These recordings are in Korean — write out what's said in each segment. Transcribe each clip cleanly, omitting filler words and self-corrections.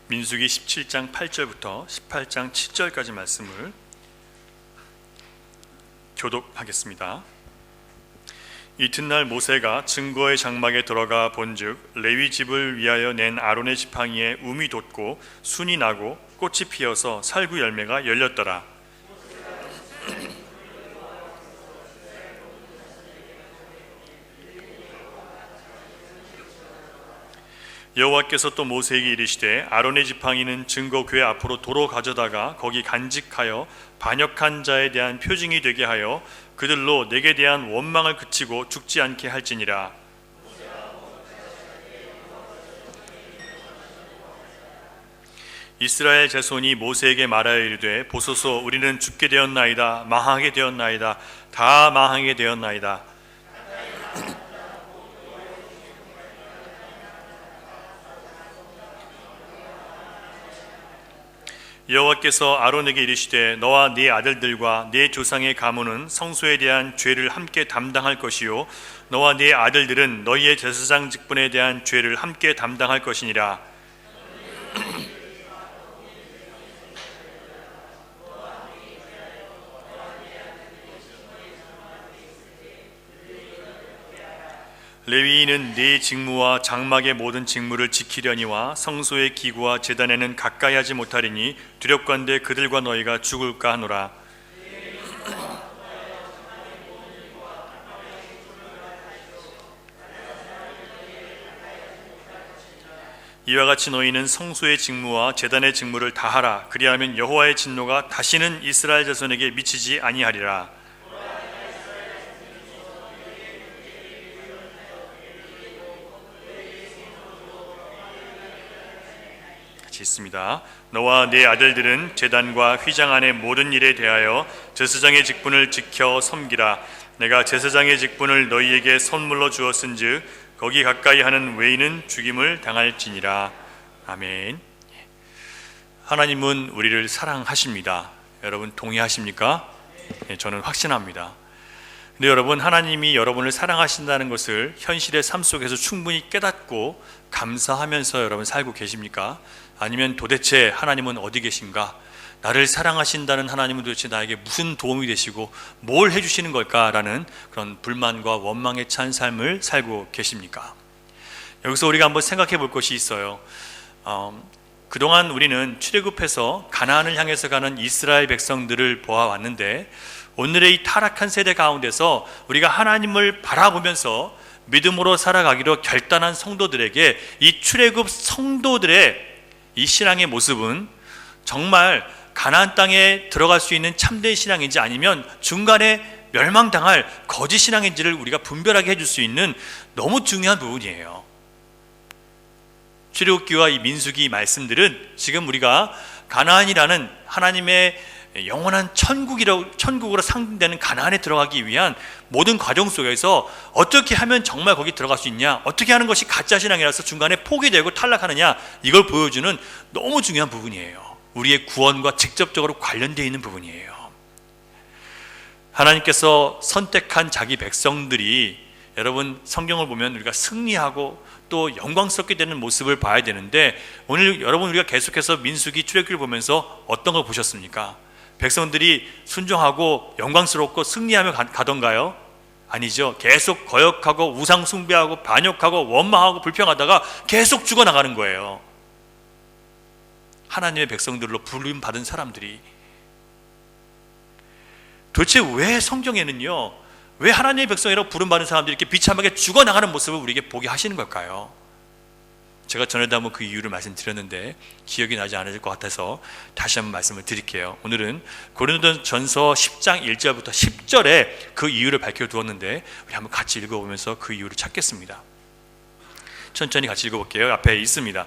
민수기 17장 8절부터 18장 7절까지 말씀을 교독하겠습니다. 이튿날 모세가 증거의 장막에 들어가 본즉 레위 집을 위하여 낸 아론의 지팡이에 움이 돋고 순이 나고 꽃이 피어서 살구 열매가 열렸더라. 여호와께서 또 모세에게 이르시되 아론의 지팡이는 증거 궤 앞으로 도로 가져다가 거기 간직하여 반역한 자에 대한 표징이 되게 하여 그들로 내게 대한 원망을 그치고 죽지 않게 할지니라. 이스라엘 자손이 모세에게 말하여 이르되 보소서 우리는 죽게 되었나이다. 망하게 되었나이다. 다 망하게 되었나이다. 여호와께서 아론에게 이르시되 너와 네 아들들과 네 조상의 가문은 성소에 대한 죄를 함께 담당할 것이요 너와 네 아들들은 너희의 제사장 직분에 대한 죄를 함께 담당할 것이니라. 레위인은 네 직무와 장막의 모든 직무를 지키려니와 성소의 기구와 제단에는 가까이 하지 못하리니 두렵건대 그들과 너희가 죽을까 하노라. 이와 같이 너희는 성소의 직무와 제단의 직무를 다하라. 그리하면 여호와의 진노가 다시는 이스라엘 자손에게 미치지 아니하리라. 있습니다. 너와 네 아들들은 제단과 휘장 안의 모든 일에 대하여 제사장의 직분을 지켜 섬기라. 내가 제사장의 직분을 너희에게 선물로 주었은즉 거기 가까이 하는 외인은 죽임을 당할지니라. 아멘. 하나님은 우리를 사랑하십니다. 여러분 동의하십니까? 저는 확신합니다. 근데 여러분, 하나님이 여러분을 사랑하신다는 것을 현실의 삶 속에서 충분히 깨닫고 감사하면서 여러분 살고 계십니까? 아니면 도대체 하나님은 어디 계신가? 나를 사랑하신다는 하나님은 도대체 나에게 무슨 도움이 되시고 뭘 해주시는 걸까라는 그런 불만과 원망에 찬 삶을 살고 계십니까? 여기서 우리가 한번 생각해 볼 것이 있어요. 그동안 우리는 출애굽해서 가나안을 향해서 가는 이스라엘 백성들을 보아왔는데 오늘의 이 타락한 세대 가운데서 우리가 하나님을 바라보면서 믿음으로 살아가기로 결단한 성도들에게 이 출애굽 성도들의 이 신앙의 모습은 정말 가나안 땅에 들어갈 수 있는 참된 신앙인지 아니면 중간에 멸망당할 거짓 신앙인지를 우리가 분별하게 해줄 수 있는 너무 중요한 부분이에요. 출애굽기와 이 민수기 말씀들은 지금 우리가 가나안이라는 하나님의 영원한 천국으로 상징되는 가나안에 들어가기 위한 모든 과정 속에서 어떻게 하면 정말 거기 들어갈 수 있냐, 어떻게 하는 것이 가짜 신앙이라서 중간에 포기되고 탈락하느냐, 이걸 보여주는 너무 중요한 부분이에요. 우리의 구원과 직접적으로 관련되어 있는 부분이에요. 하나님께서 선택한 자기 백성들이, 여러분 성경을 보면 우리가 승리하고 또 영광스럽게 되는 모습을 봐야 되는데, 오늘 여러분 우리가 계속해서 민수기 출애굽기를 보면서 어떤 걸 보셨습니까? 백성들이 순종하고 영광스럽고 승리하며 가던가요? 아니죠. 계속 거역하고 우상 숭배하고 반역하고 원망하고 불평하다가 계속 죽어나가는 거예요. 하나님의 백성들로 부름받은 사람들이. 도대체 왜 성경에는요, 왜 하나님의 백성이라고 부름받은 사람들이 이렇게 비참하게 죽어나가는 모습을 우리에게 보게 하시는 걸까요? 제가 전에도 한번 그 이유를 말씀드렸는데 기억이 나지 않을 것 같아서 다시 한번 말씀을 드릴게요. 오늘은 고린도전서 10장 1절부터 10절에 그 이유를 밝혀두었는데 우리 한번 같이 읽어보면서 그 이유를 찾겠습니다. 천천히 같이 읽어볼게요. 앞에 있습니다.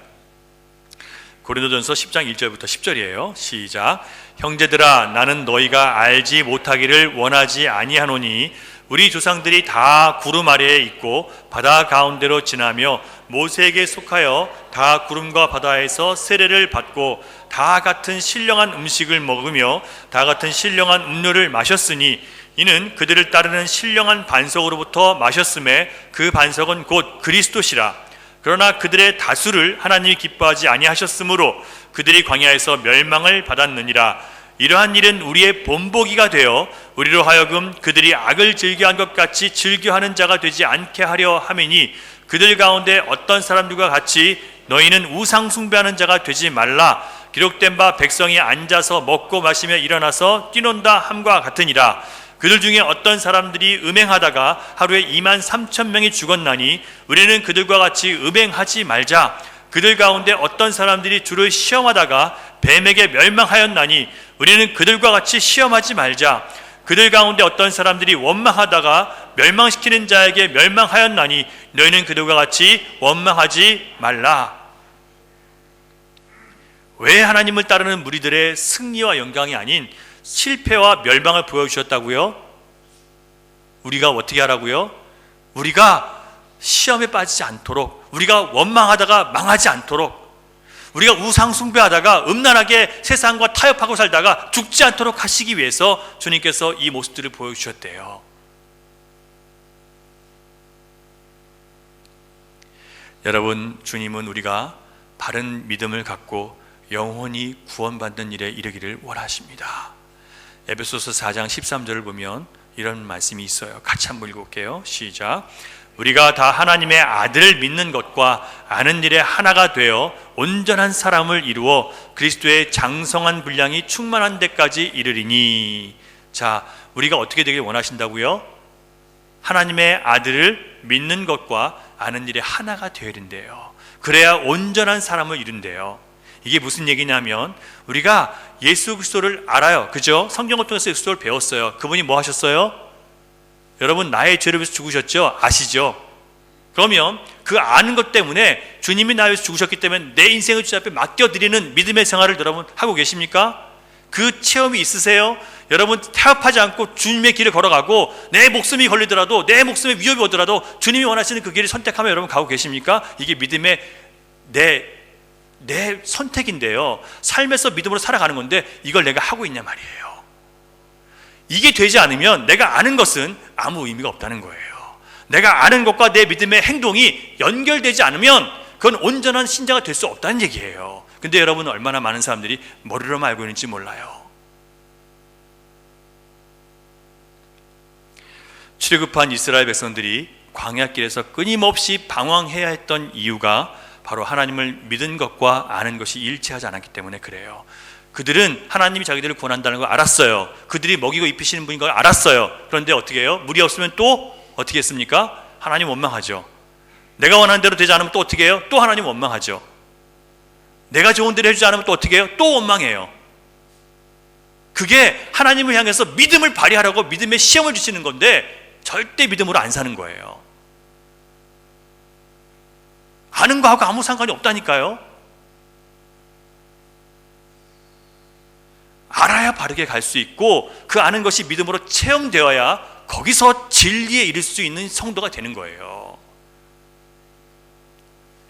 고린도전서 10장 1절부터 10절이에요. 시작. 형제들아, 나는 너희가 알지 못하기를 원하지 아니하노니 우리 조상들이 다 구름 아래에 있고 바다 가운데로 지나며 모세에게 속하여 다 구름과 바다에서 세례를 받고 다 같은 신령한 음식을 먹으며 다 같은 신령한 음료를 마셨으니 이는 그들을 따르는 신령한 반석으로부터 마셨음에 그 반석은 곧 그리스도시라. 그러나 그들의 다수를 하나님이 기뻐하지 아니하셨으므로 그들이 광야에서 멸망을 받았느니라. 이러한 일은 우리의 본보기가 되어 우리로 하여금 그들이 악을 즐겨한 것 같이 즐겨하는 자가 되지 않게 하려 함이니, 그들 가운데 어떤 사람들과 같이 너희는 우상 숭배하는 자가 되지 말라. 기록된 바 백성이 앉아서 먹고 마시며 일어나서 뛰논다 함과 같으니라. 그들 중에 어떤 사람들이 음행하다가 하루에 23,000명이 죽었나니 우리는 그들과 같이 음행하지 말자. 그들 가운데 어떤 사람들이 주를 시험하다가 뱀에게 멸망하였나니 우리는 그들과 같이 시험하지 말자. 그들 가운데 어떤 사람들이 원망하다가 멸망시키는 자에게 멸망하였나니 너희는 그들과 같이 원망하지 말라. 왜 하나님을 따르는 무리들의 승리와 영광이 아닌 실패와 멸망을 보여주셨다고요? 우리가 어떻게 하라고요? 우리가 시험에 빠지지 않도록, 우리가 원망하다가 망하지 않도록, 우리가 우상 숭배하다가 음란하게 세상과 타협하고 살다가 죽지 않도록 하시기 위해서 주님께서 이 모습들을 보여주셨대요. 여러분, 주님은 우리가 바른 믿음을 갖고 영원히 구원받는 일에 이르기를 원하십니다. 에베소서 4장 13절을 보면 이런 말씀이 있어요. 같이 한번 읽어볼게요. 시작. 우리가 다 하나님의 아들을 믿는 것과 아는 일에 하나가 되어 온전한 사람을 이루어 그리스도의 장성한 분량이 충만한 데까지 이르리니. 자, 우리가 어떻게 되길 원하신다고요? 하나님의 아들을 믿는 것과 아는 일에 하나가 되어야 된대요. 그래야 온전한 사람을 이룬대요. 이게 무슨 얘기냐면 우리가 예수 그리스도를 알아요. 그죠? 성경을 통해서 예수 그리스도를 배웠어요. 그분이 뭐 하셨어요? 여러분, 나의 죄를 위해서 죽으셨죠? 아시죠? 그러면 그 아는 것 때문에 주님이 나를 위해서 죽으셨기 때문에 내 인생을 주님 앞에 맡겨드리는 믿음의 생활을 여러분 하고 계십니까? 그 체험이 있으세요? 여러분, 타협하지 않고 주님의 길을 걸어가고 내 목숨이 걸리더라도, 내 목숨에 위협이 오더라도 주님이 원하시는 그 길을 선택하며 여러분 가고 계십니까? 이게 믿음의 내 선택인데요, 삶에서 믿음으로 살아가는 건데 이걸 내가 하고 있냐 말이에요. 이게 되지 않으면 내가 아는 것은 아무 의미가 없다는 거예요. 내가 아는 것과 내 믿음의 행동이 연결되지 않으면 그건 온전한 신자가 될 수 없다는 얘기예요. 근데 여러분은 얼마나 많은 사람들이 머리로만 알고 있는지 몰라요. 출애굽한 이스라엘 백성들이 광야길에서 끊임없이 방황해야 했던 이유가 바로 하나님을 믿은 것과 아는 것이 일치하지 않았기 때문에 그래요. 그들은 하나님이 자기들을 구원한다는 걸 알았어요. 그들이 먹이고 입히시는 분인 걸 알았어요. 그런데 어떻게 해요? 물이 없으면 또 어떻게 했습니까? 하나님 원망하죠. 내가 원하는 대로 되지 않으면 또 어떻게 해요? 또 하나님 원망하죠. 내가 좋은 대로 해주지 않으면 또 어떻게 해요? 또 원망해요. 그게 하나님을 향해서 믿음을 발휘하라고 믿음의 시험을 주시는 건데 절대 믿음으로 안 사는 거예요. 아는 거하고 아무 상관이 없다니까요. 알아야 바르게 갈 수 있고 그 아는 것이 믿음으로 체험되어야 거기서 진리에 이를 수 있는 성도가 되는 거예요.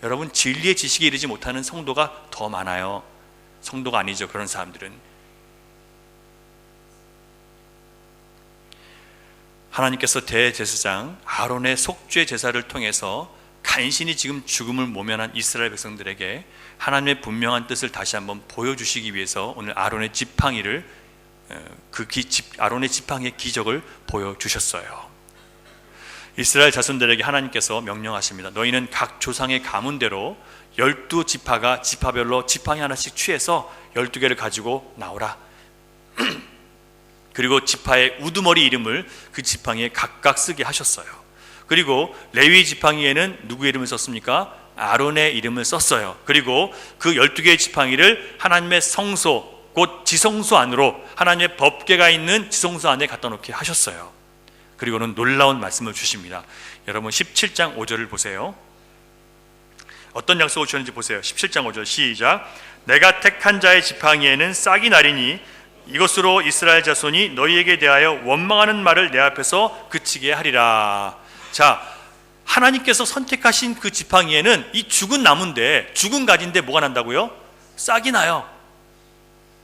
여러분, 진리의 지식에 이르지 못하는 성도가 더 많아요. 성도가 아니죠, 그런 사람들은. 하나님께서 대제사장 아론의 속죄 제사를 통해서 간신히 지금 죽음을 모면한 이스라엘 백성들에게 하나님의 분명한 뜻을 다시 한번 보여주시기 위해서 오늘 아론의 지팡이를, 아론의 지팡이의 기적을 보여주셨어요. 이스라엘 자손들에게 하나님께서 명령하십니다. 너희는 각 조상의 가문대로 12지파가 지파별로 지팡이 하나씩 취해서 12개를 가지고 나오라. 그리고 지파의 우두머리 이름을 그 지팡이에 각각 쓰게 하셨어요. 그리고 레위 지팡이에는 누구의 이름을 썼습니까? 아론의 이름을 썼어요. 그리고 그 12개의 지팡이를 하나님의 성소, 곧 지성소 안으로, 하나님의 법궤가 있는 지성소 안에 갖다 놓게 하셨어요. 그리고는 놀라운 말씀을 주십니다. 여러분 17장 5절을 보세요. 어떤 약속을 주셨는지 보세요. 17장 5절 시작. 내가 택한 자의 지팡이에는 싹이 나리니 이것으로 이스라엘 자손이 너희에게 대하여 원망하는 말을 내 앞에서 그치게 하리라. 자, 하나님께서 선택하신 그 지팡이에는 이 죽은 나무인데, 죽은 가지인데 뭐가 난다고요? 싹이 나요.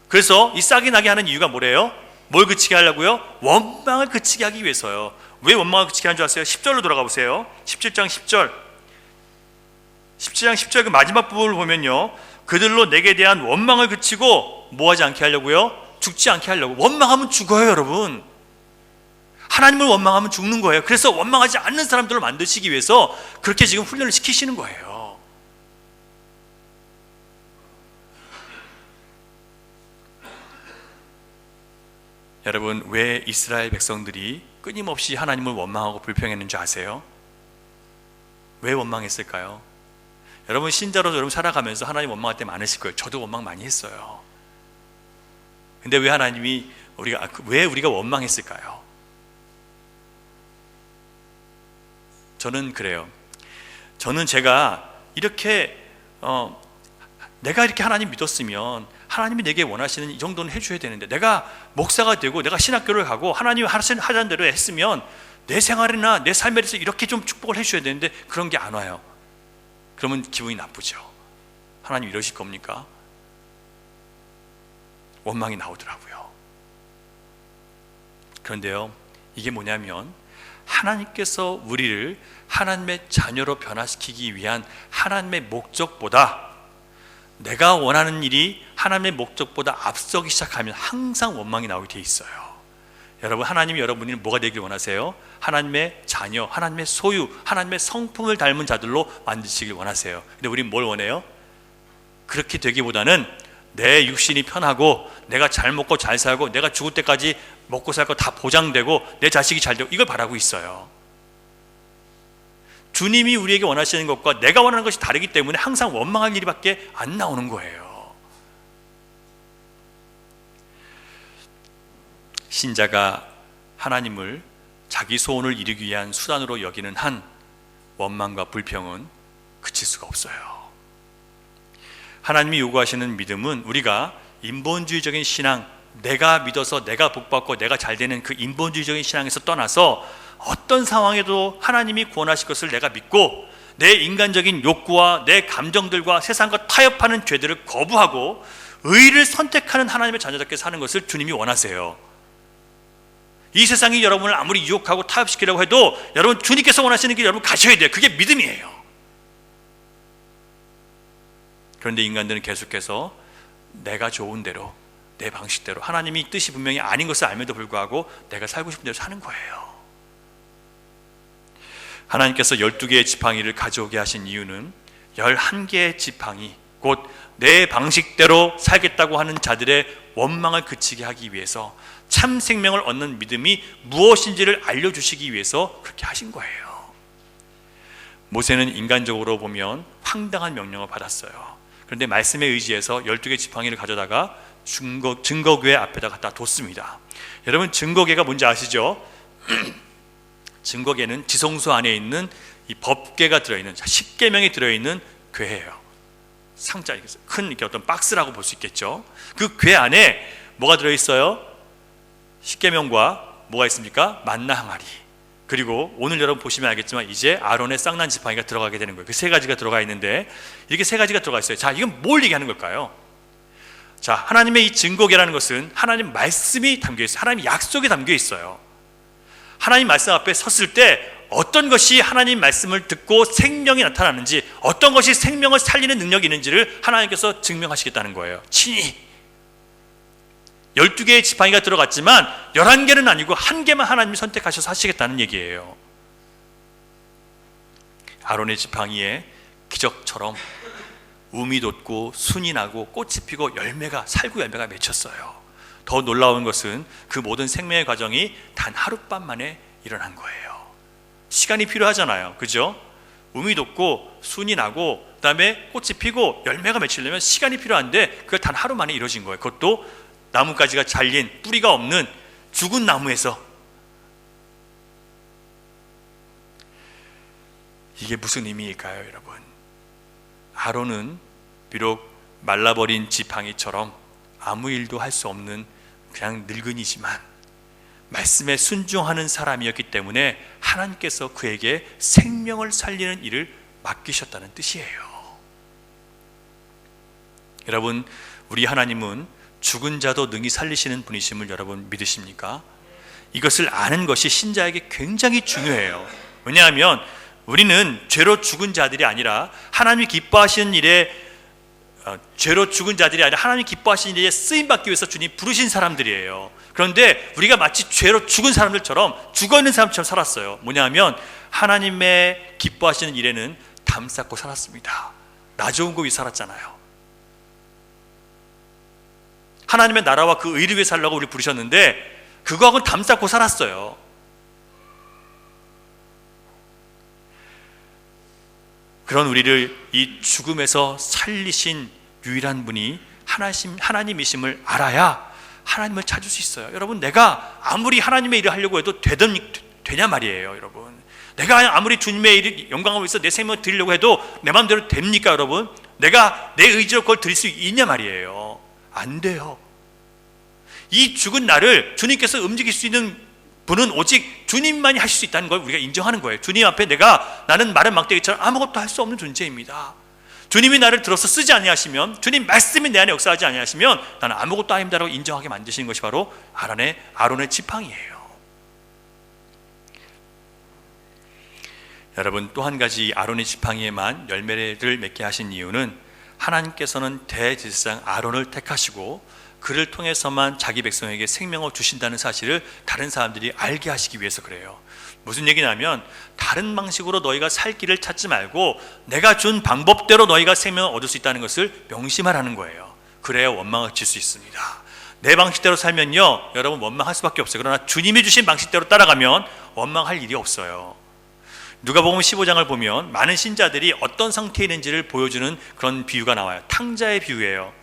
그래서 이 싹이 나게 하는 이유가 뭐래요? 뭘 그치게 하려고요? 원망을 그치게 하기 위해서요. 왜 원망을 그치게 하는 줄 아세요? 10절로 돌아가 보세요. 17장 10절 17장 10절 그 마지막 부분을 보면요, 그들로 내게 대한 원망을 그치고 뭐하지 않게 하려고요? 죽지 않게 하려고. 원망하면 죽어요, 여러분. 하나님을 원망하면 죽는 거예요. 그래서 원망하지 않는 사람들을 만드시기 위해서 그렇게 지금 훈련을 시키시는 거예요. 여러분, 왜 이스라엘 백성들이 끊임없이 하나님을 원망하고 불평했는지 아세요? 왜 원망했을까요? 여러분, 신자로 여러분 살아가면서 하나님 원망할 때 많으실 거예요. 저도 원망 많이 했어요. 근데 왜 하나님이 왜 우리가 원망했을까요? 저는 그래요. 저는 제가 이렇게 내가 이렇게 하나님 믿었으면 하나님이 내게 원하시는 이 정도는 해줘야 되는데, 내가 목사가 되고 내가 신학교를 가고 하나님이 하자는 대로 했으면 내 생활이나 내 삶에 대해서 이렇게 좀 축복을 해줘야 되는데 그런 게 안 와요. 그러면 기분이 나쁘죠. 하나님 이러실 겁니까? 원망이 나오더라고요. 그런데요, 이게 뭐냐면 하나님께서 우리를 하나님의 자녀로 변화시키기 위한 하나님의 목적보다, 내가 원하는 일이 하나님의 목적보다 앞서기 시작하면 항상 원망이 나오게 돼 있어요. 여러분, 하나님이 여러분이 뭐가 되길 원하세요? 하나님의 자녀, 하나님의 소유, 하나님의 성품을 닮은 자들로 만드시길 원하세요. 근데 우리는 뭘 원해요? 그렇게 되기보다는 내 육신이 편하고 내가 잘 먹고 잘 살고 내가 죽을 때까지 먹고 살 거 다 보장되고 내 자식이 잘 되고, 이걸 바라고 있어요. 주님이 우리에게 원하시는 것과 내가 원하는 것이 다르기 때문에 항상 원망할 일밖에 안 나오는 거예요. 신자가 하나님을 자기 소원을 이루기 위한 수단으로 여기는 한, 원망과 불평은 그칠 수가 없어요. 하나님이 요구하시는 믿음은 우리가 인본주의적인 신앙, 내가 믿어서 내가 복받고 내가 잘되는 그 인본주의적인 신앙에서 떠나서 어떤 상황에도 하나님이 구원하실 것을 내가 믿고 내 인간적인 욕구와 내 감정들과 세상과 타협하는 죄들을 거부하고 의를 선택하는 하나님의 자녀답게 사는 것을 주님이 원하세요. 이 세상이 여러분을 아무리 유혹하고 타협시키려고 해도 여러분, 주님께서 원하시는 길 여러분 가셔야 돼요. 그게 믿음이에요. 그런데 인간들은 계속해서 내가 좋은 대로, 내 방식대로, 하나님이 뜻이 분명히 아닌 것을 알면도 불구하고 내가 살고 싶은 대로 사는 거예요. 하나님께서 12개의 지팡이를 가져오게 하신 이유는 11개의 지팡이, 곧 내 방식대로 살겠다고 하는 자들의 원망을 그치게 하기 위해서, 참 생명을 얻는 믿음이 무엇인지를 알려주시기 위해서 그렇게 하신 거예요. 모세는 인간적으로 보면 황당한 명령을 받았어요. 그런데 말씀에 의지해서 12개 지팡이를 가져다가 증거궤 앞에다 갖다 뒀습니다. 여러분, 증거궤가 뭔지 아시죠? 증거궤는 지성소 안에 있는 이 법궤가 들어있는, 십계명이 들어있는 궤예요. 상자, 큰 이렇게 어떤 박스라고 볼 수 있겠죠. 그 궤 안에 뭐가 들어있어요? 십계명과 뭐가 있습니까? 만나 항아리, 그리고 오늘 여러분 보시면 알겠지만 이제 아론의 쌍난 지팡이가 들어가게 되는 거예요. 그 세 가지가 들어가 있는데, 이렇게 세 가지가 들어가 있어요. 자, 이건 뭘 얘기하는 걸까요? 자, 하나님의 이 증거궤라는 것은 하나님 말씀이 담겨 있어요. 하나님 약속이 담겨 있어요. 하나님 말씀 앞에 섰을 때 어떤 것이 하나님 말씀을 듣고 생명이 나타나는지, 어떤 것이 생명을 살리는 능력이 있는지를 하나님께서 증명하시겠다는 거예요. 친히 12개의 지팡이가 들어갔지만 11개는 아니고 1개만 하나님이 선택하셔서 하시겠다는 얘기예요. 아론의 지팡이에 기적처럼 움이 돋고 순이 나고 꽃이 피고 살구 열매가 맺혔어요. 더 놀라운 것은 그 모든 생명의 과정이 단 하룻밤 만에 일어난 거예요. 시간이 필요하잖아요, 그죠? 움이 돋고 순이 나고 그다음에 꽃이 피고 열매가 맺히려면 시간이 필요한데 그걸 단 하루 만에 이루어진 거예요. 그것도 나뭇가지가 잘린, 뿌리가 없는 죽은 나무에서. 이게 무슨 의미일까요, 여러분? 아론은 비록 말라버린 지팡이처럼 아무 일도 할 수 없는 그냥 늙은이지만 말씀에 순종하는 사람이었기 때문에 하나님께서 그에게 생명을 살리는 일을 맡기셨다는 뜻이에요. 여러분, 우리 하나님은 죽은 자도 능히 살리시는 분이심을 여러분 믿으십니까? 이것을 아는 것이 신자에게 굉장히 중요해요. 왜냐하면 우리는 죄로 죽은 자들이 아니라 하나님이 기뻐하시는 일에 죄로 죽은 자들이 아니라 하나님이 기뻐하시는 일에 쓰임받기 위해서 주님 부르신 사람들이에요. 그런데 우리가 마치 죄로 죽은 사람들처럼 죽어있는 사람처럼 살았어요. 뭐냐면 하나님의 기뻐하시는 일에는 담쌓고 살았습니다. 나 좋은 거 위해 살았잖아요. 하나님의 나라와 그 의를 위해 살라고 우리 부르셨는데 그거하고는 담쌓고 살았어요. 그런 우리를 이 죽음에서 살리신 유일한 분이 하나님이심을 알아야 하나님을 찾을 수 있어요. 여러분, 내가 아무리 하나님의 일을 하려고 해도 되냐 말이에요. 여러분, 내가 아무리 주님의 일을 영광을 위해서 내 생명을 드리려고 해도 내 마음대로 됩니까? 여러분, 내가 내 의지로 그걸 드릴 수 있냐 말이에요. 안 돼요. 이 죽은 나를 주님께서 움직일 수 있는 분은 오직 주님만이 하실 수 있다는 걸 우리가 인정하는 거예요. 주님 앞에 나는 마른 막대기처럼 아무것도 할 수 없는 존재입니다. 주님이 나를 들어서 쓰지 아니하시면, 주님 말씀이 내 안에 역사하지 아니하시면 나는 아무것도 아닙니다라고 인정하게 만드시는 것이 바로 아론의 지팡이에요. 여러분, 또 한 가지 아론의 지팡이에만 열매를 맺게 하신 이유는 하나님께서는 대제사장 아론을 택하시고 그를 통해서만 자기 백성에게 생명을 주신다는 사실을 다른 사람들이 알게 하시기 위해서 그래요. 무슨 얘기냐면 다른 방식으로 너희가 살 길을 찾지 말고 내가 준 방법대로 너희가 생명을 얻을 수 있다는 것을 명심하라는 거예요. 그래야 원망을 질 수 있습니다. 내 방식대로 살면요, 여러분 원망할 수밖에 없어요. 그러나 주님이 주신 방식대로 따라가면 원망할 일이 없어요. 누가복음 15장을 보면 많은 신자들이 어떤 상태에 있는지를 보여주는 그런 비유가 나와요. 탕자의 비유예요.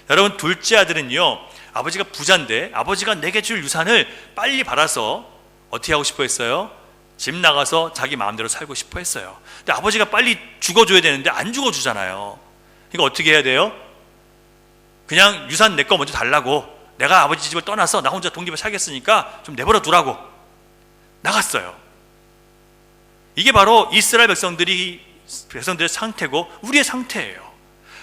여러분, 둘째 아들은요, 아버지가 부자인데 아버지가 내게 줄 유산을 빨리 받아서 어떻게 하고 싶어 했어요? 집 나가서 자기 마음대로 살고 싶어 했어요. 근데 아버지가 빨리 죽어줘야 되는데 안 죽어주잖아요. 그러니까 어떻게 해야 돼요? 그냥 유산 내 거 먼저 달라고, 내가 아버지 집을 떠나서 나 혼자 독립을 살겠으니까 좀 내버려 두라고 나갔어요. 이게 바로 이스라엘 백성들의 상태고 우리의 상태예요.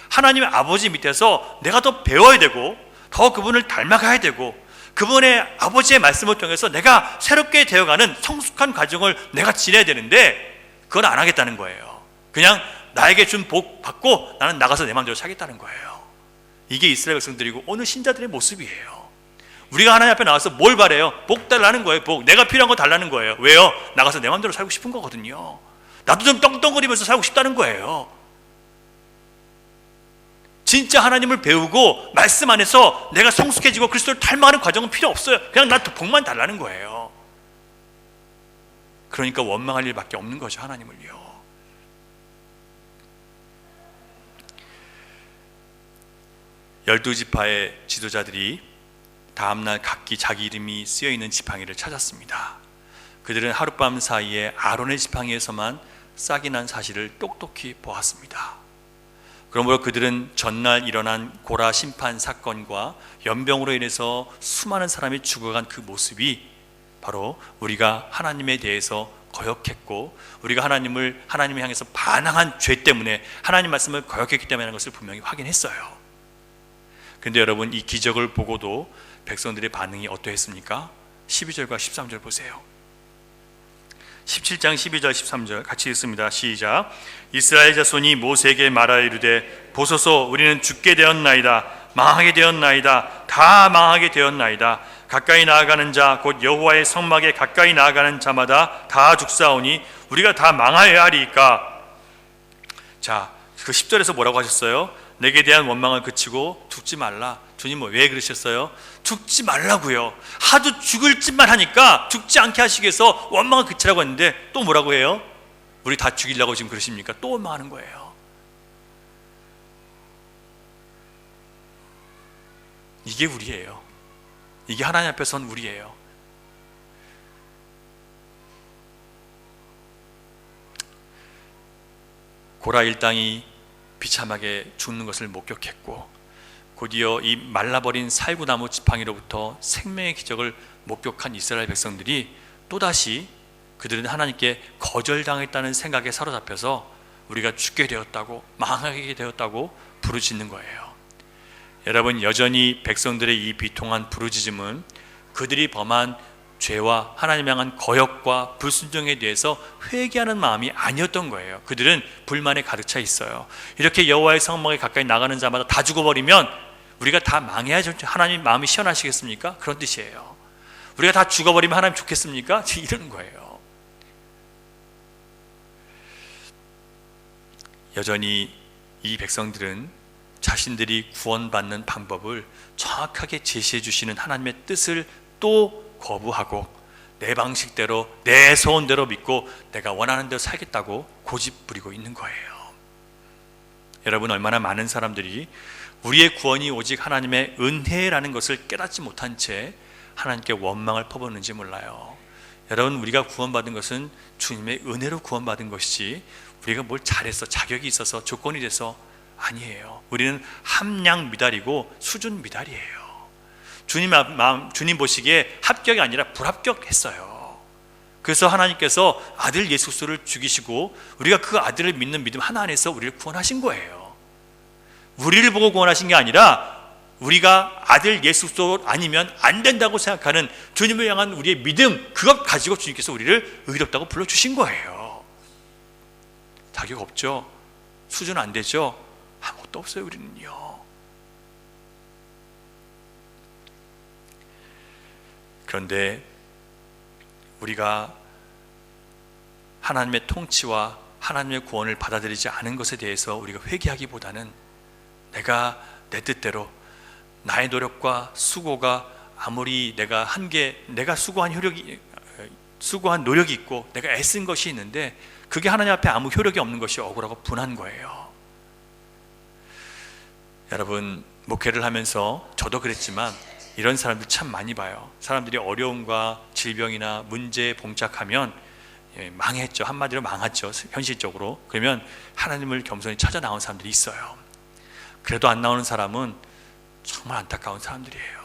하나님의 아버지 밑에서 내가 더 배워야 되고 더 그분을 닮아가야 되고 그분의 아버지의 말씀을 통해서 내가 새롭게 되어가는 성숙한 과정을 내가 지내야 되는데 그건 안 하겠다는 거예요. 그냥 나에게 준 복 받고 나는 나가서 내 마음대로 살겠다는 거예요. 이게 이스라엘 백성들이고 오늘 신자들의 모습이에요. 우리가 하나님 앞에 나와서 뭘 바래요? 복 달라는 거예요. 복. 내가 필요한 거 달라는 거예요. 왜요? 나가서 내 마음대로 살고 싶은 거거든요. 나도 좀 떵떵거리면서 살고 싶다는 거예요. 진짜 하나님을 배우고 말씀 안에서 내가 성숙해지고 그리스도를 닮아가는 과정은 필요 없어요. 그냥 나한테 복만 달라는 거예요. 그러니까 원망할 일밖에 없는 거죠, 하나님을요. 열두 지파의 지도자들이 다음날 각기 자기 이름이 쓰여있는 지팡이를 찾았습니다. 그들은 하룻밤 사이에 아론의 지팡이에서만 싹이 난 사실을 똑똑히 보았습니다. 그러므로 그들은 전날 일어난 고라 심판 사건과 연병으로 인해서 수많은 사람이 죽어간 그 모습이 바로 우리가 하나님에 대해서 거역했고 우리가 하나님을 향해서 반항한 죄 때문에 하나님 말씀을 거역했기 때문에 하는 것을 분명히 확인했어요. 그런데 여러분, 이 기적을 보고도 백성들의 반응이 어떠했습니까? 12절과 13절 보세요. 17장 12절 13절 같이 읽습니다. 시작. 이스라엘 자손이 모세에게 말하여 이르되 보소서, 우리는 죽게 되었나이다. 망하게 되었나이다. 다 망하게 되었나이다. 가까이 나아가는 자 곧 여호와의 성막에 가까이 나아가는 자마다 다 죽사오니 우리가 다 망하여야 하리이까. 자, 그 10절에서 뭐라고 하셨어요? 내게 대한 원망을 그치고 죽지 말라. 주님은 왜 그러셨어요? 죽지 말라고요. 하도 죽을 짓만 하니까 죽지 않게 하시기 위해서 원망을 그치라고 했는데 또 뭐라고 해요? 우리 다 죽이려고 지금 그러십니까? 또 원망하는 거예요. 이게 우리예요. 이게 하나님 앞에 선 우리예요. 고라 일당이 비참하게 죽는 것을 목격했고 곧이어 이 말라버린 살구나무 지팡이로부터 생명의 기적을 목격한 이스라엘 백성들이 또다시 그들은 하나님께 거절당했다는 생각에 사로잡혀서 우리가 죽게 되었다고, 망하게 되었다고 부르짖는 거예요. 여러분, 여전히 백성들의 이 비통한 부르짖음은 그들이 범한 죄와 하나님을 향한 거역과 불순종에 대해서 회개하는 마음이 아니었던 거예요. 그들은 불만에 가득 차 있어요. 이렇게 여호와의 성막에 가까이 나가는 자마다 다 죽어버리면 우리가 다 망해야죠. 하나님 마음이 시원하시겠습니까? 그런 뜻이에요. 우리가 다 죽어버리면 하나님 좋겠습니까? 이러는 거예요. 여전히 이 백성들은 자신들이 구원받는 방법을 정확하게 제시해 주시는 하나님의 뜻을 또 거부하고 내 방식대로 내 소원대로 믿고 내가 원하는 대로 살겠다고 고집 부리고 있는 거예요. 여러분, 얼마나 많은 사람들이 우리의 구원이 오직 하나님의 은혜라는 것을 깨닫지 못한 채 하나님께 원망을 퍼붓는지 몰라요. 여러분, 우리가 구원받은 것은 주님의 은혜로 구원받은 것이지 우리가 뭘 잘해서 자격이 있어서 조건이 돼서 아니에요. 우리는 함량 미달이고 수준 미달이에요. 주님 보시기에 합격이 아니라 불합격했어요. 그래서 하나님께서 아들 예수 그리스도를 죽이시고 우리가 그 아들을 믿는 믿음 하나 안에서 우리를 구원하신 거예요. 우리를 보고 구원하신 게 아니라 우리가 아들 예수 그리스도 아니면 안 된다고 생각하는 주님을 향한 우리의 믿음, 그것 가지고 주님께서 우리를 의롭다고 불러주신 거예요. 자격 없죠? 수준 안 되죠? 아무것도 없어요. 우리는요. 그런데 우리가 하나님의 통치와 하나님의 구원을 받아들이지 않은 것에 대해서 우리가 회개하기보다는 내가 내 뜻대로 나의 노력과 수고가 아무리 내가 수고한 노력이 있고 내가 애쓴 것이 있는데 그게 하나님 앞에 아무 효력이 없는 것이 억울하고 분한 거예요. 여러분, 목회를 하면서 저도 그랬지만 이런 사람들 참 많이 봐요. 사람들이 어려움과 질병이나 문제에 봉착하면 망했죠. 한마디로 망하죠. 현실적으로. 그러면 하나님을 겸손히 찾아 나온 사람들이 있어요. 그래도 안 나오는 사람은 정말 안타까운 사람들이에요.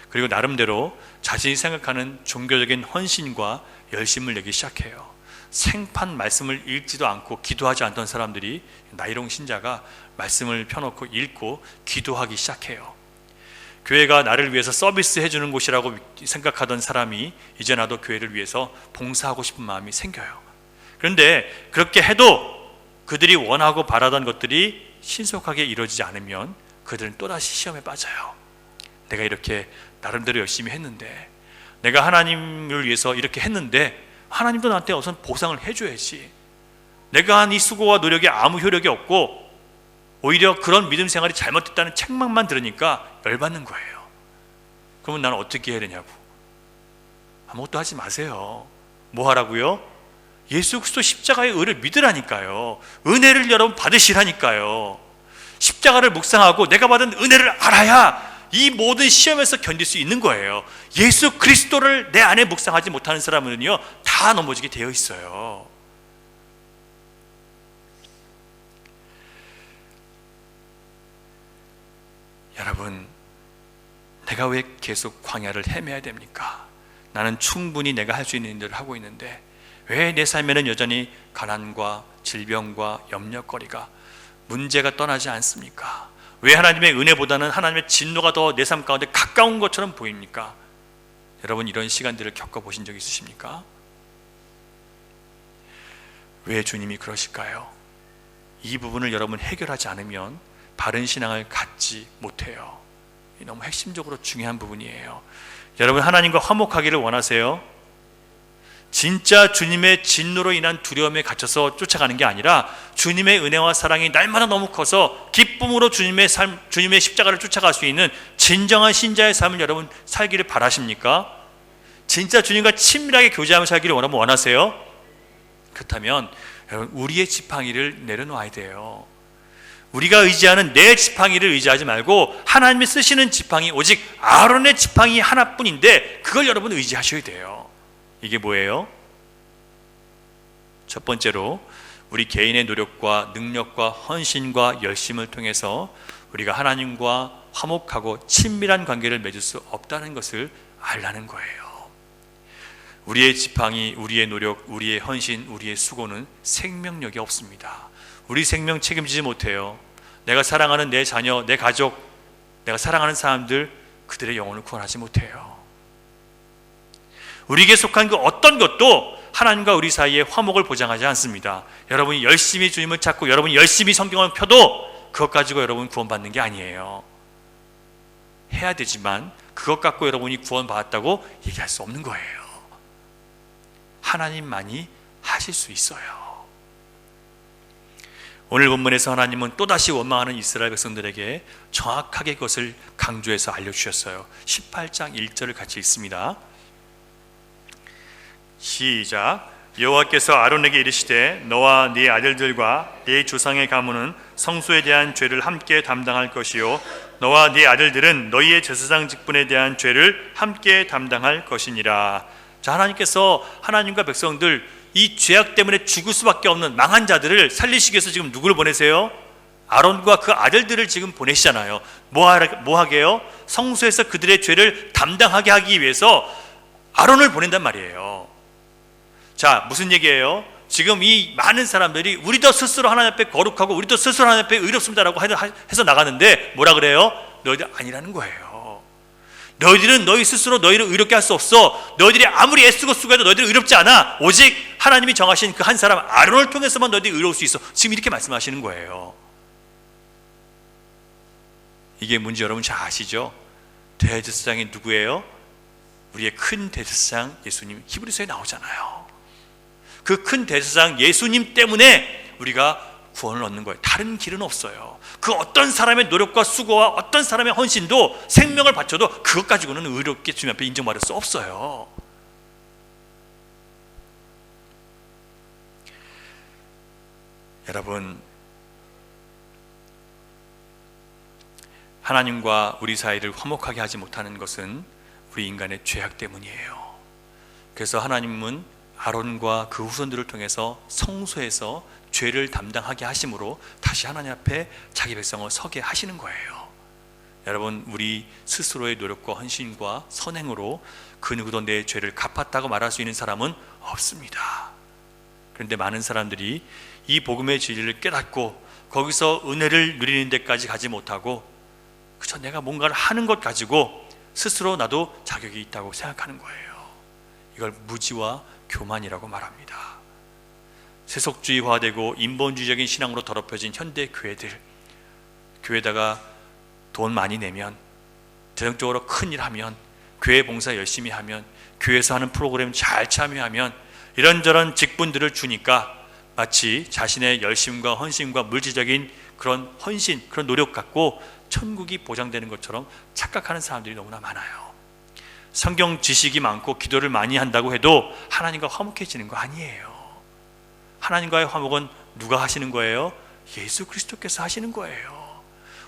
그리고 나름대로 자신이 생각하는 종교적인 헌신과 열심을 내기 시작해요. 생판 말씀을 읽지도 않고 기도하지 않던 사람들이 나이롱 신자가 말씀을 펴놓고 읽고 기도하기 시작해요. 교회가 나를 위해서 서비스 해주는 곳이라고 생각하던 사람이 이제 나도 교회를 위해서 봉사하고 싶은 마음이 생겨요. 그런데 그렇게 해도 그들이 원하고 바라던 것들이 신속하게 이루어지지 않으면 그들은 또다시 시험에 빠져요. 내가 이렇게 나름대로 열심히 했는데, 내가 하나님을 위해서 이렇게 했는데 하나님도 나한테 우선 보상을 해줘야지. 내가 한 이 수고와 노력이 아무 효력이 없고 오히려 그런 믿음 생활이 잘못됐다는 책망만 들으니까 열받는 거예요. 그러면 나는 어떻게 해야 되냐고. 아무것도 하지 마세요. 뭐 하라고요? 예수 그리스도 십자가의 의를 믿으라니까요. 은혜를 여러분 받으시라니까요. 십자가를 묵상하고 내가 받은 은혜를 알아야 이 모든 시험에서 견딜 수 있는 거예요. 예수 그리스도를 내 안에 묵상하지 못하는 사람은요 다 넘어지게 되어 있어요. 여러분, 내가 왜 계속 광야를 헤매야 됩니까? 나는 충분히 내가 할 수 있는 일을 하고 있는데 왜 내 삶에는 여전히 가난과 질병과 염려거리가, 문제가 떠나지 않습니까? 왜 하나님의 은혜보다는 하나님의 진노가 더 내 삶 가운데 가까운 것처럼 보입니까? 여러분, 이런 시간들을 겪어보신 적 있으십니까? 왜 주님이 그러실까요? 이 부분을 여러분 해결하지 않으면 바른 신앙을 갖지 못해요. 너무 핵심적으로 중요한 부분이에요. 여러분, 하나님과 화목하기를 원하세요? 진짜 주님의 진노로 인한 두려움에 갇혀서 쫓아가는 게 아니라 주님의 은혜와 사랑이 날마다 너무 커서 기쁨으로 주님의 십자가를 쫓아갈 수 있는 진정한 신자의 삶을 여러분 살기를 바라십니까? 진짜 주님과 친밀하게 교제하며 살기를 원하세요? 그렇다면 여러분, 우리의 지팡이를 내려놓아야 돼요. 우리가 의지하는 내 지팡이를 의지하지 말고 하나님이 쓰시는 지팡이, 오직 아론의 지팡이 하나뿐인데 그걸 여러분 의지하셔야 돼요. 이게 뭐예요? 첫 번째로 우리 개인의 노력과 능력과 헌신과 열심을 통해서 우리가 하나님과 화목하고 친밀한 관계를 맺을 수 없다는 것을 알라는 거예요. 우리의 지팡이, 우리의 노력, 우리의 헌신, 우리의 수고는 생명력이 없습니다. 우리 생명 책임지지 못해요. 내가 사랑하는 내 자녀, 내 가족, 내가 사랑하는 사람들, 그들의 영혼을 구원하지 못해요. 우리에게 속한 그 어떤 것도 하나님과 우리 사이의 화목을 보장하지 않습니다. 여러분이 열심히 주님을 찾고 여러분이 열심히 성경을 펴도 그것 가지고 여러분 구원받는 게 아니에요. 해야 되지만 그것 갖고 여러분이 구원받았다고 얘기할 수 없는 거예요. 하나님만이 하실 수 있어요. 오늘 본문에서 하나님은 또다시 원망하는 이스라엘 백성들에게 정확하게 그것을 강조해서 알려주셨어요. 18장 1절을 같이 읽습니다. 시작. 여호와께서 아론에게 이르시되 너와 네 아들들과 네 조상의 가문은 성소에 대한 죄를 함께 담당할 것이요 너와 네 아들들은 너희의 제사장 직분에 대한 죄를 함께 담당할 것이니라. 자, 하나님께서 하나님과 백성들 이 죄악 때문에 죽을 수밖에 없는 망한 자들을 살리시기 위해서 지금 누구를 보내세요? 아론과 그 아들들을 지금 보내시잖아요. 뭐 하게요? 성소에서 그들의 죄를 담당하게 하기 위해서 아론을 보낸단 말이에요. 자, 무슨 얘기예요? 지금 이 많은 사람들이 우리도 스스로 하나님 앞에 거룩하고 우리도 스스로 하나님 앞에 의롭습니다라고 해서 나가는데 뭐라 그래요? 너희들 아니라는 거예요. 너희들은 너희 스스로 너희를 의롭게 할 수 없어. 너희들이 아무리 애쓰고 수고해도 너희들은 의롭지 않아. 오직 하나님이 정하신 그 한 사람 아론을 통해서만 너희들이 의로울 수 있어. 지금 이렇게 말씀하시는 거예요. 이게 뭔지 여러분 잘 아시죠? 대제사장이 누구예요? 우리의 큰 대제사장 예수님. 히브리서에 나오잖아요. 그 큰 대제사장 예수님 때문에 우리가 구원을 얻는 거예요. 다른 길은 없어요. 그 어떤 사람의 노력과 수고와 어떤 사람의 헌신도 생명을 바쳐도 그것 가지고는 의롭게 주님 앞에 인정받을 수 없어요. 여러분, 하나님과 우리 사이를 화목하게 하지 못하는 것은 우리 인간의 죄악 때문이에요. 그래서 하나님은 아론과 그 후손들을 통해서 성소에서 죄를 담당하게 하심으로 다시 하나님 앞에 자기 백성을 서게 하시는 거예요. 여러분, 우리 스스로의 노력과 헌신과 선행으로 그 누구도 내 죄를 갚았다고 말할 수 있는 사람은 없습니다. 그런데 많은 사람들이 이 복음의 진리를 깨닫고 거기서 은혜를 누리는 데까지 가지 못하고 그저 내가 뭔가를 하는 것 가지고 스스로 나도 자격이 있다고 생각하는 거예요. 이걸 무지와 교만이라고 말합니다. 세속주의화되고 인본주의적인 신앙으로 더럽혀진 현대 교회들, 교회에다가 돈 많이 내면, 재정적으로 큰일 하면, 교회 봉사 열심히 하면, 교회에서 하는 프로그램 잘 참여하면 이런저런 직분들을 주니까 마치 자신의 열심과 헌신과 물질적인 그런 헌신, 그런 노력 갖고 천국이 보장되는 것처럼 착각하는 사람들이 너무나 많아요. 성경 지식이 많고 기도를 많이 한다고 해도 하나님과 화목해지는 거 아니에요. 하나님과의 화목은 누가 하시는 거예요? 예수 그리스도께서 하시는 거예요.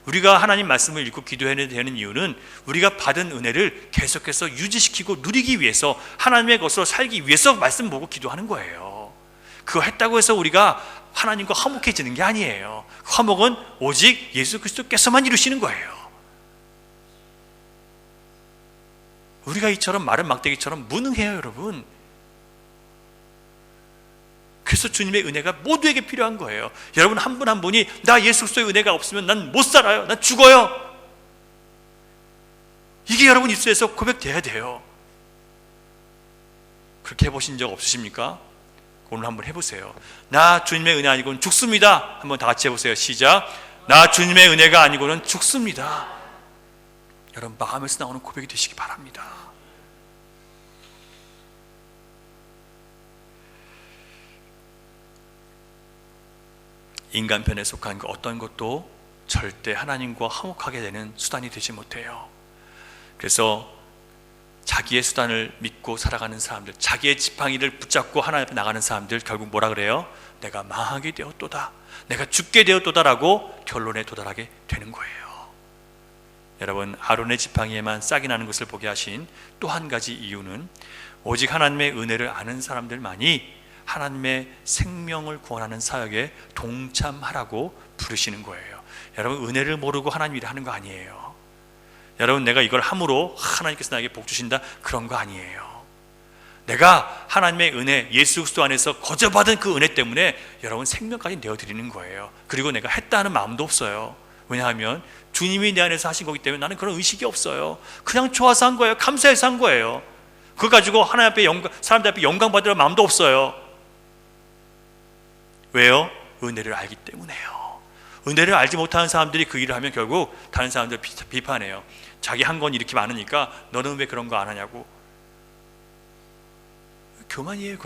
우리가 하나님 말씀을 읽고 기도해야 되는 이유는 우리가 받은 은혜를 계속해서 유지시키고 누리기 위해서, 하나님의 것으로 살기 위해서 말씀 보고 기도하는 거예요. 그거 했다고 해서 우리가 하나님과 화목해지는 게 아니에요. 화목은 오직 예수 그리스도께서만 이루시는 거예요. 우리가 이처럼 마른 막대기처럼 무능해요, 여러분. 그래서 주님의 은혜가 모두에게 필요한 거예요. 여러분 한 분 한 분이 나 예수 그리스도의 은혜가 없으면 난 못 살아요. 난 죽어요. 이게 여러분 입술에서 고백돼야 돼요. 그렇게 해보신 적 없으십니까? 오늘 한번 해보세요. 나 주님의 은혜 아니고는 죽습니다. 한번 다 같이 해보세요. 시작. 나 주님의 은혜가 아니고는 죽습니다. 여러분 마음에서 나오는 고백이 되시기 바랍니다. 인간편에 속한 그 어떤 것도 절대 하나님과 화목하게 되는 수단이 되지 못해요. 그래서 자기의 수단을 믿고 살아가는 사람들, 자기의 지팡이를 붙잡고 하나님 앞에 나가는 사람들, 결국 뭐라 그래요? 내가 망하게 되었도다, 내가 죽게 되었도다라고 결론에 도달하게 되는 거예요. 여러분, 아론의 지팡이에만 싹이 나는 것을 보게 하신 또 한 가지 이유는 오직 하나님의 은혜를 아는 사람들만이 하나님의 생명을 구원하는 사역에 동참하라고 부르시는 거예요. 여러분, 은혜를 모르고 하나님 일을 하는 거 아니에요. 여러분, 내가 이걸 함으로 하나님께서 나에게 복 주신다, 그런 거 아니에요. 내가 하나님의 은혜, 예수 그리스도 안에서 거저받은 그 은혜 때문에 여러분 생명까지 내어드리는 거예요. 그리고 내가 했다 하는 마음도 없어요. 왜냐하면 주님이 내 안에서 하신 거기 때문에 나는 그런 의식이 없어요. 그냥 좋아서 한 거예요. 감사해서 한 거예요. 그거 가지고 하나님 앞에 사람들 앞에 영광 받으려 마음도 없어요. 왜요? 은혜를 알기 때문에요. 은혜를 알지 못하는 사람들이 그 일을 하면 결국 다른 사람들 비판해요. 자기 한 건 이렇게 많으니까 너는 왜 그런 거 안 하냐고. 교만이에요.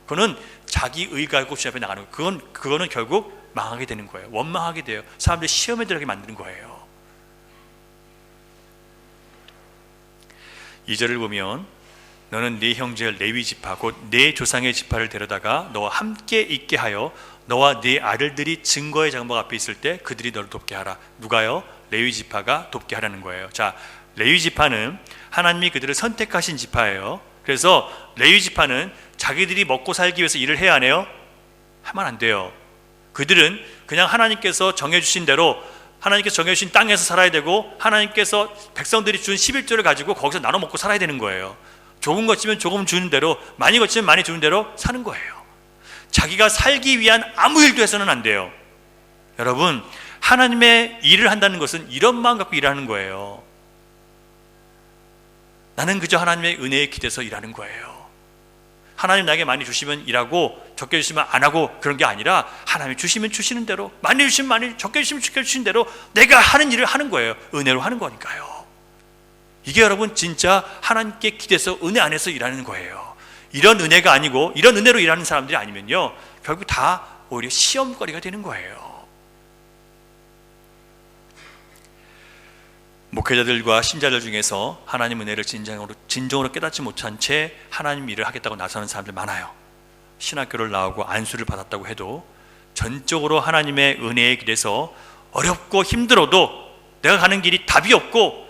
그거는 자기 의가 있고 주님 앞에 나가는 거예요. 그거는 결국 망하게 되는 거예요. 원망하게 돼요. 사람들이 시험에 들어가게 만드는 거예요. 2절을 보면 너는 네 형제 레위 지파 곧 네 조상의 지파를 데려다가 너와 함께 있게 하여 너와 네 아들들이 증거의 장막 앞에 있을 때 그들이 너를 돕게 하라. 누가요? 레위 지파가 돕게 하라는 거예요. 자, 레위 지파는 하나님이 그들을 선택하신 지파예요. 그래서 레위 지파는 자기들이 먹고 살기 위해서 일을 해야 하네요? 하면 안 돼요. 그들은 그냥 하나님께서 정해주신 대로 하나님께서 정해주신 땅에서 살아야 되고 하나님께서 백성들이 준 11조를 가지고 거기서 나눠 먹고 살아야 되는 거예요. 조금 거치면 조금 주는 대로, 많이 거치면 많이 주는 대로 사는 거예요. 자기가 살기 위한 아무 일도 해서는 안 돼요. 여러분, 하나님의 일을 한다는 것은 이런 마음 갖고 일하는 거예요. 나는 그저 하나님의 은혜에 기대서 일하는 거예요. 하나님 나에게 많이 주시면 일하고 적게 주시면 안 하고 그런 게 아니라 하나님이 주시면 주시는 대로, 많이 주시면 많이, 적게 주시면 적게 주시는 대로 내가 하는 일을 하는 거예요. 은혜로 하는 거니까요. 이게 여러분 진짜 하나님께 기대서 은혜 안에서 일하는 거예요. 이런 은혜가 아니고 이런 은혜로 일하는 사람들이 아니면요 결국 다 오히려 시험거리가 되는 거예요. 목회자들과 신자들 중에서 하나님 은혜를 진정으로 깨닫지 못한 채 하나님 일을 하겠다고 나서는 사람들 많아요. 신학교를 나오고 안수를 받았다고 해도 전적으로 하나님의 은혜에 기대서 어렵고 힘들어도 내가 가는 길이 답이 없고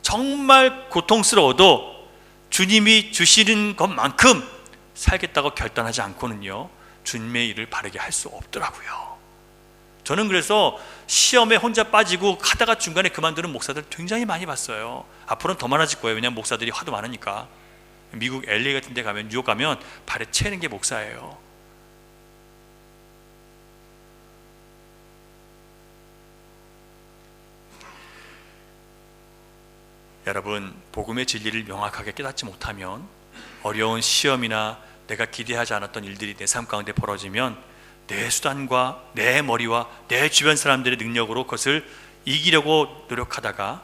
정말 고통스러워도 주님이 주시는 것만큼 살겠다고 결단하지 않고는요 주님의 일을 바르게 할 수 없더라고요. 저는 그래서 시험에 혼자 빠지고 하다가 중간에 그만두는 목사들 굉장히 많이 봤어요. 앞으로는 더 많아질 거예요. 왜냐하면 목사들이 하도 많으니까. 미국 LA 같은 데 가면, 뉴욕 가면 발에 채는 게 목사예요. 여러분, 복음의 진리를 명확하게 깨닫지 못하면 어려운 시험이나 내가 기대하지 않았던 일들이 내 삶 가운데 벌어지면 내 수단과 내 머리와 내 주변 사람들의 능력으로 그것을 이기려고 노력하다가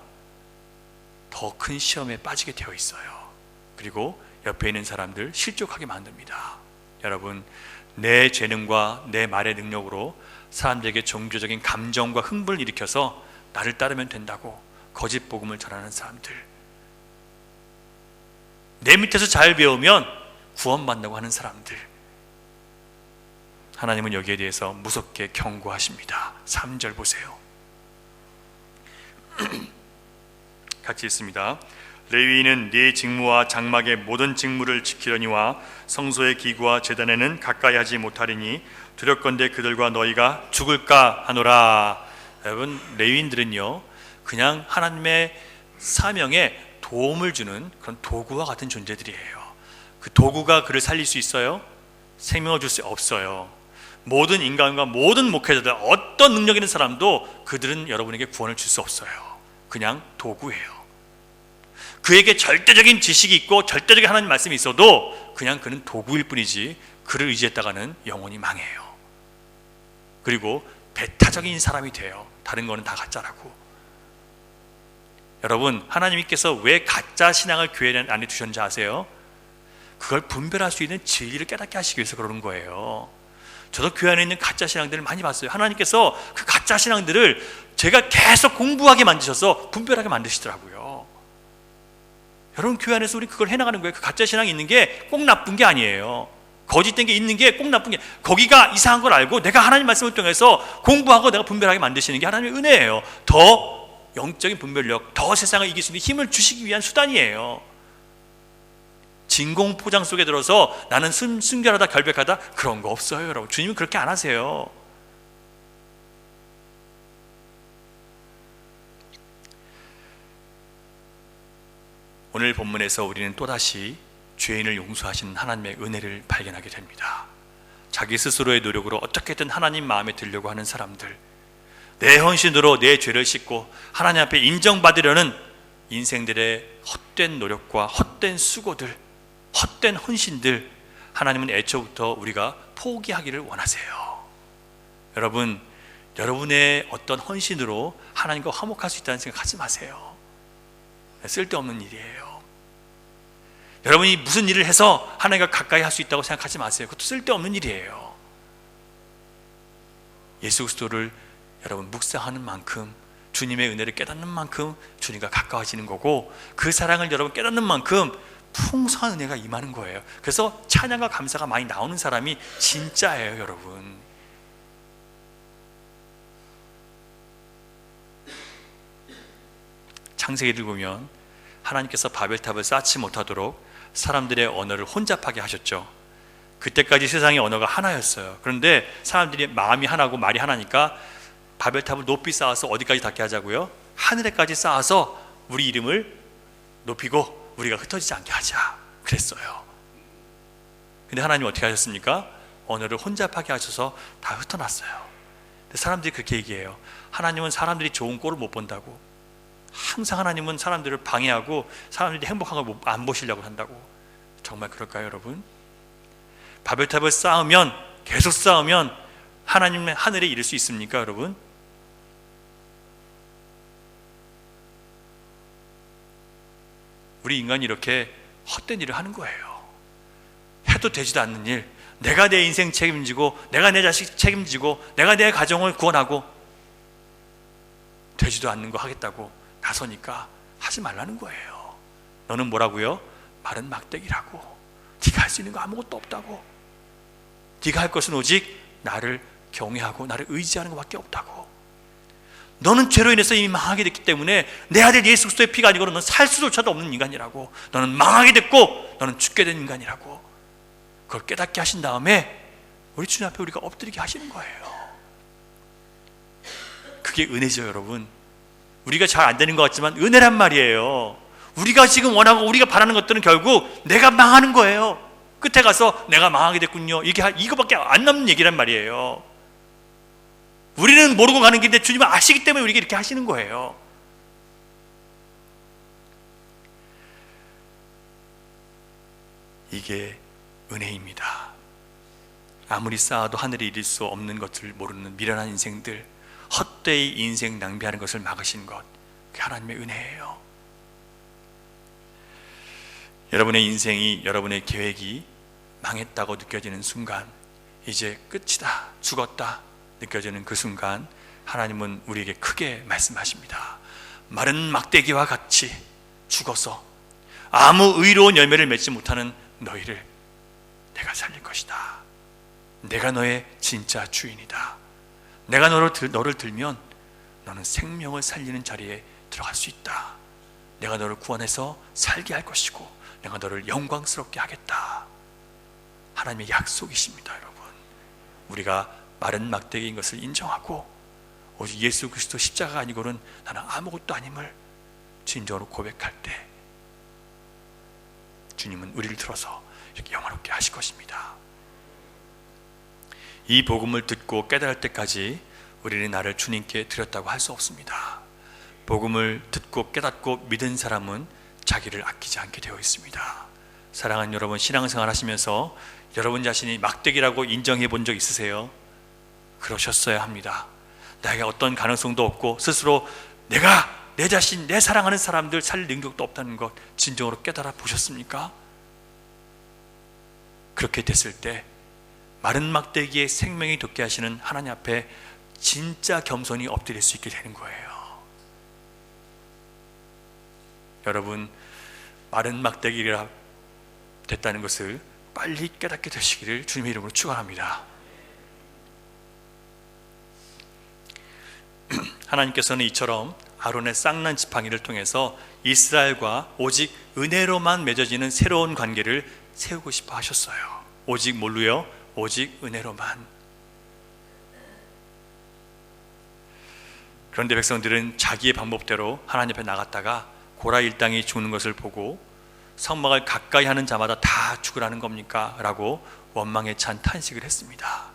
더 큰 시험에 빠지게 되어 있어요. 그리고 옆에 있는 사람들 실족하게 만듭니다. 여러분, 내 재능과 내 말의 능력으로 사람들에게 종교적인 감정과 흥분을 일으켜서 나를 따르면 된다고 거짓 복음을 전하는 사람들, 내 밑에서 잘 배우면 구원받는다고 하는 사람들, 하나님은 여기에 대해서 무섭게 경고하십니다. 3절 보세요. 같이 읽습니다. 레위인은 네 직무와 장막의 모든 직무를 지키려니와 성소의 기구와 제단에는 가까이 하지 못하리니 두렵건대 그들과 너희가 죽을까 하노라. 여러분, 레위인들은요 그냥 하나님의 사명에 도움을 주는 그런 도구와 같은 존재들이에요. 그 도구가 그를 살릴 수 있어요? 생명을 줄 수 없어요. 모든 인간과 모든 목회자들, 어떤 능력 있는 사람도 그들은 여러분에게 구원을 줄 수 없어요. 그냥 도구예요. 그에게 절대적인 지식이 있고 절대적인 하나님 말씀이 있어도 그냥 그는 도구일 뿐이지 그를 의지했다가는 영원히 망해요. 그리고 배타적인 사람이 돼요. 다른 거는 다 가짜라고. 여러분, 하나님께서 왜 가짜 신앙을 교회 안에 두셨는지 아세요? 그걸 분별할 수 있는 진리를 깨닫게 하시기 위해서 그러는 거예요. 저도 교회 안에 있는 가짜 신앙들을 많이 봤어요. 하나님께서 그 가짜 신앙들을 제가 계속 공부하게 만드셔서 분별하게 만드시더라고요. 여러분, 교회 안에서 우리 그걸 해나가는 거예요. 그 가짜 신앙이 있는 게 꼭 나쁜 게 아니에요. 거짓된 게 있는 게 꼭 나쁜 게, 거기가 이상한 걸 알고 내가 하나님 말씀을 통해서 공부하고 내가 분별하게 만드시는 게 하나님의 은혜예요. 더 영적인 분별력, 더 세상을 이길 수 있는 힘을 주시기 위한 수단이에요. 진공 포장 속에 들어서 나는 순결하다 결백하다 그런 거 없어요. 여러분, 주님은 그렇게 안 하세요. 오늘 본문에서 우리는 또다시 죄인을 용서하시는 하나님의 은혜를 발견하게 됩니다. 자기 스스로의 노력으로 어떻게든 하나님 마음에 들려고 하는 사람들, 내 헌신으로 내 죄를 씻고 하나님 앞에 인정받으려는 인생들의 헛된 노력과 헛된 수고들, 헛된 헌신들, 하나님은 애초부터 우리가 포기하기를 원하세요. 여러분, 여러분의 어떤 헌신으로 하나님과 화목할 수 있다는 생각하지 마세요. 쓸데없는 일이에요. 여러분이 무슨 일을 해서 하나님과 가까이 할 수 있다고 생각하지 마세요. 그것도 쓸데없는 일이에요. 예수 그리스도를 여러분 묵상하는 만큼, 주님의 은혜를 깨닫는 만큼 주님과 가까워지는 거고, 그 사랑을 여러분 깨닫는 만큼 풍성한 은혜가 임하는 거예요. 그래서 찬양과 감사가 많이 나오는 사람이 진짜예요, 여러분. 창세기를 보면 하나님께서 바벨탑을 쌓지 못하도록 사람들의 언어를 혼잡하게 하셨죠. 그때까지 세상의 언어가 하나였어요. 그런데 사람들이 마음이 하나고 말이 하나니까 바벨탑을 높이 쌓아서 어디까지 닿게 하자고요? 하늘에까지 쌓아서 우리 이름을 높이고 우리가 흩어지지 않게 하자 그랬어요. 근데 하나님 어떻게 하셨습니까? 언어를 혼잡하게 하셔서 다 흩어놨어요. 근데 사람들이 그렇게 얘기해요. 하나님은 사람들이 좋은 꼴을 못 본다고. 항상 하나님은 사람들을 방해하고 사람들이 행복한 걸 안 보시려고 한다고. 정말 그럴까요, 여러분? 바벨탑을 쌓으면, 계속 쌓으면 하나님의 하늘에 이를 수 있습니까, 여러분? 우리 인간이 이렇게 헛된 일을 하는 거예요. 해도 되지도 않는 일, 내가 내 인생 책임지고, 내가 내 자식 책임지고, 내가 내 가정을 구원하고, 되지도 않는 거 하겠다고 나서니까 하지 말라는 거예요. 너는 뭐라고요? 마른 막대기라고. 네가 할 수 있는 거 아무것도 없다고. 네가 할 것은 오직 나를 경외하고 나를 의지하는 것밖에 없다고. 너는 죄로 인해서 이미 망하게 됐기 때문에 내 아들 예수 그리스도의 피가 아니고는 너는 살 수조차도 없는 인간이라고. 너는 망하게 됐고 너는 죽게 된 인간이라고. 그걸 깨닫게 하신 다음에 우리 주님 앞에 우리가 엎드리게 하시는 거예요. 그게 은혜죠, 여러분. 우리가 잘 안 되는 것 같지만 은혜란 말이에요. 우리가 지금 원하고 우리가 바라는 것들은 결국 내가 망하는 거예요. 끝에 가서 내가 망하게 됐군요, 이거밖에 안 남는 얘기란 말이에요. 우리는 모르고 가는 길인데 주님은 아시기 때문에 우리에게 이렇게 하시는 거예요. 이게 은혜입니다. 아무리 쌓아도 하늘에 이를 수 없는 것을 모르는 미련한 인생들, 헛되이 인생 낭비하는 것을 막으신 것, 그게 하나님의 은혜예요. 여러분의 인생이, 여러분의 계획이 망했다고 느껴지는 순간, 이제 끝이다, 죽었다 느껴지는 그 순간, 하나님은 우리에게 크게 말씀하십니다. 마른 막대기와 같이 죽어서 아무 의로운 열매를 맺지 못하는 너희를 내가 살릴 것이다. 내가 너의 진짜 주인이다. 내가 너를 들면 너는 생명을 살리는 자리에 들어갈 수 있다. 내가 너를 구원해서 살게 할 것이고 내가 너를 영광스럽게 하겠다. 하나님의 약속이십니다, 여러분. 우리가 마른 막대기인 것을 인정하고 오직 예수 그리스도 십자가 아니고는 나는 아무것도 아님을 진정으로 고백할 때 주님은 우리를 들어서 이렇게 영화롭게 하실 것입니다. 이 복음을 듣고 깨달을 때까지 우리는 나를 주님께 드렸다고 할 수 없습니다. 복음을 듣고 깨닫고 믿은 사람은 자기를 아끼지 않게 되어 있습니다. 사랑하는 여러분, 신앙생활 하시면서 여러분 자신이 막대기라고 인정해 본 적 있으세요? 그러셨어야 합니다. 나에게 어떤 가능성도 없고 스스로 내가 내 자신, 내 사랑하는 사람들 살릴 능력도 없다는 것 진정으로 깨달아 보셨습니까? 그렇게 됐을 때 마른 막대기에 생명이 돋게 하시는 하나님 앞에 진짜 겸손히 엎드릴 수 있게 되는 거예요. 여러분, 마른 막대기가 됐다는 것을 빨리 깨닫게 되시기를 주님의 이름으로 축원합니다. 하나님께서는 이처럼 아론의 쌍난 지팡이를 통해서 이스라엘과 오직 은혜로만 맺어지는 새로운 관계를 세우고 싶어 하셨어요. 오직 뭘로요? 오직 은혜로만. 그런데 백성들은 자기의 방법대로 하나님 앞에 나갔다가 고라 일당이 죽는 것을 보고 성막을 가까이 하는 자마다 다 죽으라는 겁니까? 라고 원망에 찬 탄식을 했습니다.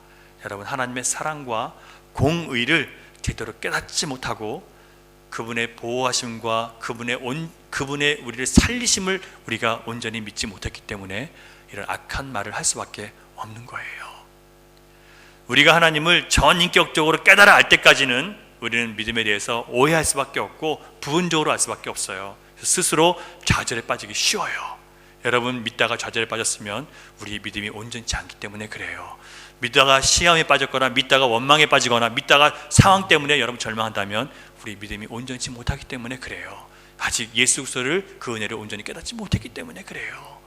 여러분, 하나님의 사랑과 공의를 제대로 깨닫지 못하고 그분의 보호하심과 그분의 우리를 살리심을 우리가 온전히 믿지 못했기 때문에 이런 악한 말을 할 수밖에 없는 거예요. 우리가 하나님을 전인격적으로 깨달아 알 때까지는 우리는 믿음에 대해서 오해할 수밖에 없고 부분적으로 알 수밖에 없어요. 스스로 좌절에 빠지기 쉬워요. 여러분, 믿다가 좌절에 빠졌으면 우리 믿음이 온전치 않기 때문에 그래요. 믿다가 시험에 빠졌거나 믿다가 원망에 빠지거나 믿다가 상황 때문에 여러분 절망한다면 우리 믿음이 온전치 못하기 때문에 그래요. 아직 예수 그리스도를, 그 은혜를 온전히 깨닫지 못했기 때문에 그래요.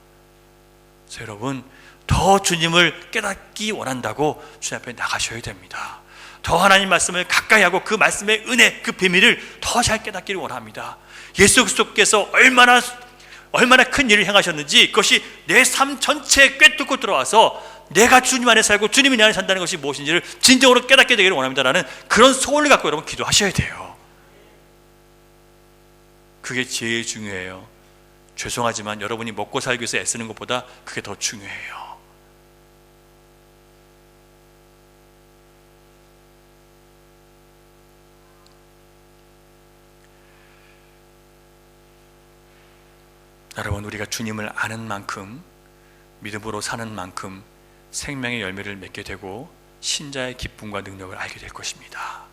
그래서 여러분, 더 주님을 깨닫기 원한다고 주님 앞에 나가셔야 됩니다. 더 하나님 말씀을 가까이 하고 그 말씀의 은혜, 그 비밀을 더 잘 깨닫기를 원합니다. 예수 그리스도께서 얼마나 큰 일을 행하셨는지 그것이 내 삶 전체에 꿰뚫고 들어와서 내가 주님 안에 살고 주님이 내 안에 산다는 것이 무엇인지를 진정으로 깨닫게 되기를 원합니다라는 그런 소원을 갖고 여러분 기도하셔야 돼요. 그게 제일 중요해요. 죄송하지만 여러분이 먹고 살기 위해서 애쓰는 것보다 그게 더 중요해요. 여러분, 우리가 주님을 아는 만큼, 믿음으로 사는 만큼 생명의 열매를 맺게 되고 신자의 기쁨과 능력을 알게 될 것입니다.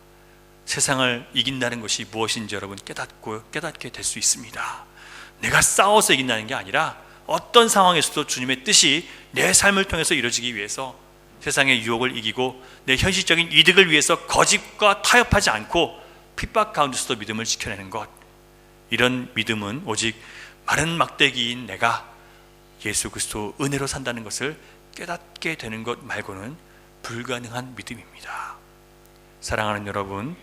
세상을 이긴다는 것이 무엇인지 여러분 깨닫게 될 수 있습니다. 내가 싸워서 이긴다는 게 아니라 어떤 상황에서도 주님의 뜻이 내 삶을 통해서 이루어지기 위해서 세상의 유혹을 이기고 내 현실적인 이득을 위해서 거짓과 타협하지 않고 핍박 가운데서도 믿음을 지켜내는 것, 이런 믿음은 오직 마른 막대기인 내가 예수 그리스도 은혜로 산다는 것을 깨닫게 되는 것 말고는 불가능한 믿음입니다. 사랑하는 여러분,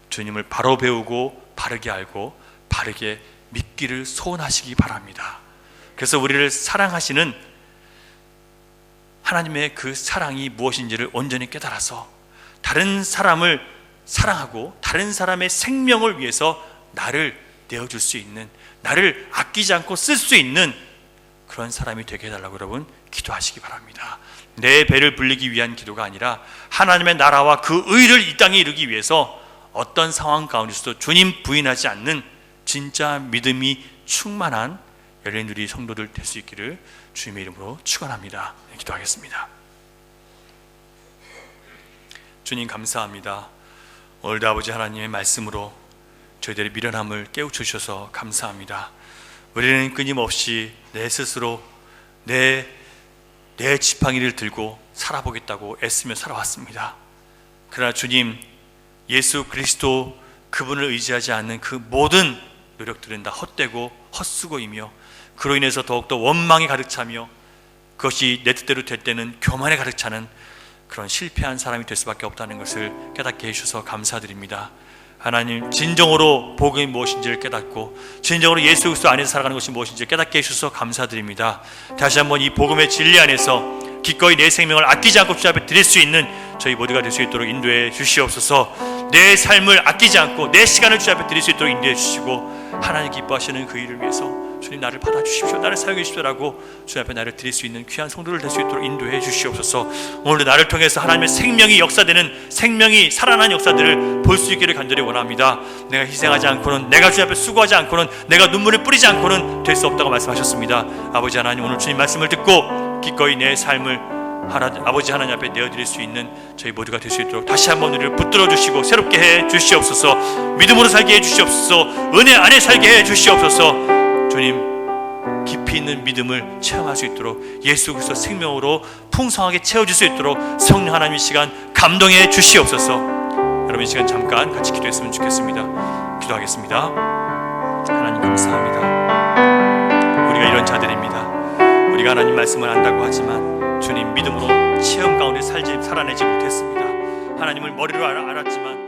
주님을 바로 배우고 바르게 알고 바르게 믿기를 소원하시기 바랍니다. 그래서 우리를 사랑하시는 하나님의 그 사랑이 무엇인지를 온전히 깨달아서 다른 사람을 사랑하고 다른 사람의 생명을 위해서 나를 내어줄 수 있는, 나를 아끼지 않고 쓸 수 있는 그런 사람이 되게 해달라고 여러분 기도하시기 바랍니다. 내 배를 불리기 위한 기도가 아니라 하나님의 나라와 그 의를 이 땅에 이루기 위해서 어떤 상황 가운데서도 주님 부인하지 않는 진짜 믿음이 충만한 열린 우리 성도들 될 수 있기를 주님의 이름으로 축원합니다. 기도하겠습니다. 주님 감사합니다. 오늘도 아버지 하나님의 말씀으로 저희들의 미련함을 깨우쳐주셔서 감사합니다. 우리는 끊임없이 내 스스로 내 지팡이를 들고 살아보겠다고 애쓰며 살아왔습니다. 그러나 주님, 예수 그리스도 그분을 의지하지 않는 그 모든 노력들은 다 헛되고 헛수고이며 그로 인해서 더욱더 원망이 가득 차며 그것이 내 뜻대로 될 때는 교만에 가득 차는 그런 실패한 사람이 될 수밖에 없다는 것을 깨닫게 해주셔서 감사드립니다. 하나님, 진정으로 복음이 무엇인지를 깨닫고 진정으로 예수 그리스도 안에서 살아가는 것이 무엇인지를 깨닫게 해주셔서 감사드립니다. 다시 한번 이 복음의 진리 안에서 기꺼이 내 생명을 아끼지 않고 주님 앞에 드릴 수 있는 저희 모두가 될 수 있도록 인도해 주시옵소서. 내 삶을 아끼지 않고 내 시간을 주님 앞에 드릴 수 있도록 인도해 주시고 하나님 기뻐하시는 그 일을 위해서 주님 나를 받아주십시오, 나를 사용해 주십시오라고 주님 앞에 나를 드릴 수 있는 귀한 성도를 될 수 있도록 인도해 주시옵소서. 오늘도 나를 통해서 하나님의 생명이 역사되는, 생명이 살아나는 역사들을 볼 수 있기를 간절히 원합니다. 내가 희생하지 않고는, 내가 주님 앞에 수고하지 않고는, 내가 눈물을 뿌리지 않고는 될 수 없다고 말씀하셨습니다. 아버지 하나님, 오늘 주님 말씀을 듣고 기꺼이 내 삶을 아버지 하나님 앞에 내어드릴 수 있는 저희 모두가 될 수 있도록 다시 한번 우리를 붙들어 주시고 새롭게 해 주시옵소서. 믿음으로 살게 해 주시옵소서. 은혜 안에 살게 해 주시옵소서. 주님, 깊이 있는 믿음을 체험할 수 있도록 예수 그리스도 생명으로 풍성하게 채워줄 수 있도록 성령 하나님의 시간 감동해 주시옵소서. 여러분, 이 시간 잠깐 같이 기도했으면 좋겠습니다. 기도하겠습니다. 하나님 감사합니다. 우리가 이런 자들입니다. 우리가 하나님 말씀을 안다고 하지만 주님 믿음으로 체험 가운데 살아내지 못했습니다. 하나님을 머리로 알았지만